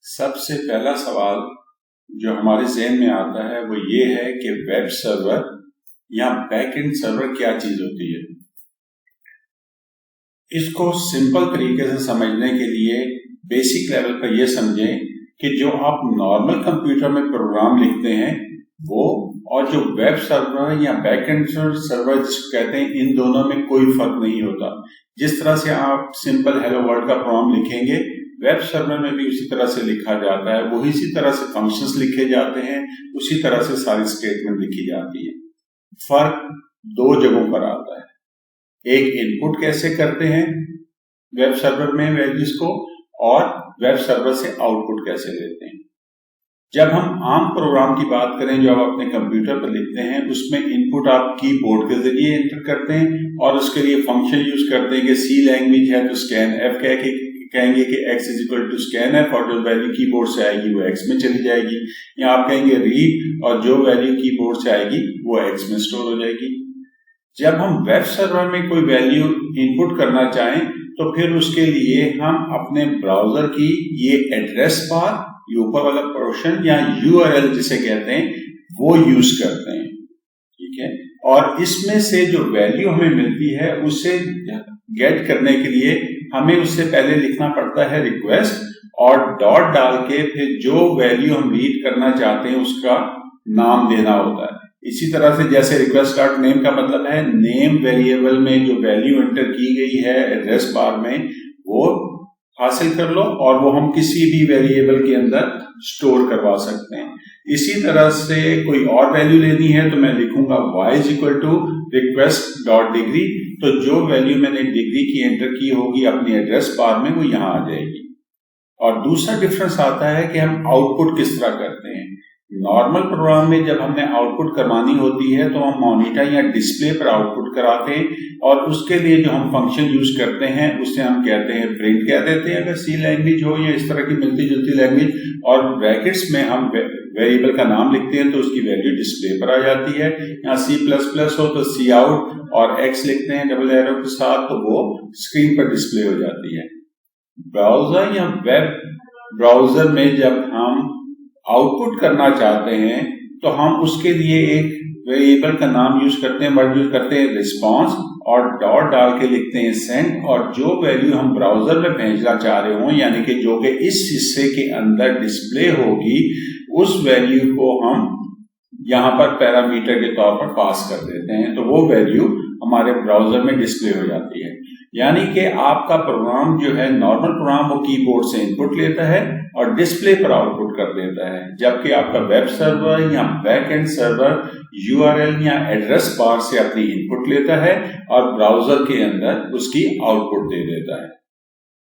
سب سے پہلا سوال جو ہمارے ذہن میں آتا ہے وہ یہ ہے کہ ویب سرور یا بیک اینڈ سرور کیا چیز ہوتی ہے۔ اس کو سمپل طریقے سے سمجھنے کے لیے بیسک لیول پر یہ سمجھیں کہ جو آپ نارمل کمپیوٹر میں پروگرام لکھتے ہیں وہ اور جو ویب سرور یا بیک اینڈ سرور جس کو کہتے ہیں، ان دونوں میں کوئی فرق نہیں ہوتا۔ جس طرح سے آپ سمپل ہیلو ورلڈ کا پروگرام لکھیں گے، ویب سرور میں بھی اسی طرح سے لکھا جاتا ہے، وہی اسی طرح سے فنکشنز لکھے جاتے ہیں، اسی طرح سے ساری اسٹیٹمنٹ لکھی جاتی ہے۔ فرق دو جگہوں پر آتا ہے، ایک ان پٹ کیسے کرتے ہیں ویب سرور میں ویلیوز کو، اور ویب سرور سے آؤٹ پٹ کیسے لیتے ہیں۔ جب ہم عام پروگرام کی بات کریں جو آپ اپنے کمپیوٹر پر لکھتے ہیں، اس میں ان پٹ آپ کی بورڈ کے ذریعے انٹر کرتے ہیں اور اس کے لیے فنکشن یوز کرتے ہیں کہ سی لینگویج ہے تو اسکین ایف کہیں گے کہ x is equal to scan f, اور جو ویلیو کی بورڈ سے آئے گی وہ ایکس میں چلی جائے گی، یا آپ کہیں گے ریڈ اور جو ویلیو کی بورڈ سے آئے گی وہ ایکس میں اسٹور ہو جائے گی۔ جب ہم ویب سرور میں کوئی ویلیو ان پٹ کرنا چاہیں تو پھر اس کے لیے ہم اپنے براؤزر کی یہ ایڈریس بار، یہ اوپر والا پورشن یا یو آر ایل جسے کہتے ہیں، وہ یوز کرتے ہیں، ٹھیک ہے۔ اور اس میں سے جو ویلیو ہمیں ملتی ہے اسے گیٹ کرنے کے لیے ہمیں اس سے پہلے لکھنا پڑتا ہے ریکویسٹ، اور ڈاٹ ڈال کے پھر جو ویلیو ہم ریڈ کرنا چاہتے ہیں اس کا نام دینا ہوتا ہے۔ اسی طرح سے جیسے ریکویسٹ ڈاٹ نیم کا مطلب ہے نیم ویریبل میں جو ویلیو انٹر کی گئی ہے ایڈریس بار میں وہ حاصل کر لو، اور وہ ہم کسی بھی ویریبل کے اندر اسٹور کروا سکتے ہیں۔ اسی طرح سے کوئی اور ویلیو لینی ہے تو میں لکھوں گا y is equal to request dot degree, تو جو ویلیو میں نے ڈگری کی انٹر کی ہوگی اپنی ایڈریس بار میں وہ یہاں آ جائے گی۔ اور دوسرا ڈفرنس آتا ہے کہ ہم آؤٹ پٹ کس طرح کرتے ہیں۔ نارمل پروگرام میں جب ہم نے آؤٹ پٹ کروانی ہوتی ہے تو ہم مانیٹر یا ڈسپلے پر آؤٹ پٹ کراتے ہیں، اور اس کے لیے جو ہم فنکشن یوز کرتے ہیں اسے ہم کہتے ہیں پرنٹ کہہ دیتے ہیں اگر سی لینگویج ہو یا اس طرح کی ملتی جلتی لینگویج، اور بریکٹس میں ہم ویریبل کا نام لکھتے ہیں تو اس کی ویلیو ڈسپلے پر آ جاتی ہے۔ یا سی پلس پلس ہو تو سی آؤٹ اور ایکس لکھتے ہیں ڈبل ایرو کے ساتھ تو وہ اسکرین پر ڈسپلے ہو جاتی ہے۔ براؤزر یا ویب براؤزر میں جب ہم آؤٹ پٹ کرنا چاہتے ہیں تو ہم اس کے لیے ایک ویریبل کا نام یوز کرتے ہیں، ورڈ یوز کرتے ہیں رسپانس، اور ڈاٹ ڈال کے لکھتے ہیں سینڈ، اور جو ویلیو ہم براؤزر میں بھیجنا چاہ رہے ہوں یعنی کہ جو کہ اس حصے کے اندر ڈسپلے ہوگی اس ویلیو کو ہم یہاں پر پیرامیٹر کے طور پر پاس کر دیتے ہیں، تو وہ ویلیو ہمارے براؤزر میں ڈسپلے ہو جاتی ہے۔ یعنی کہ آپ کا پروگرام جو ہے نارمل پروگرام وہ کی بورڈ سے ان پٹ لیتا ہے اور ڈسپلے پر آؤٹ پٹ کر دیتا ہے، جبکہ آپ کا ویب سرور یا back end server U R L یا ایڈریس بار سے اپنی ان پٹ لیتا ہے اور براؤزر کے اندر اس کی آؤٹ پٹ دے دیتا ہے۔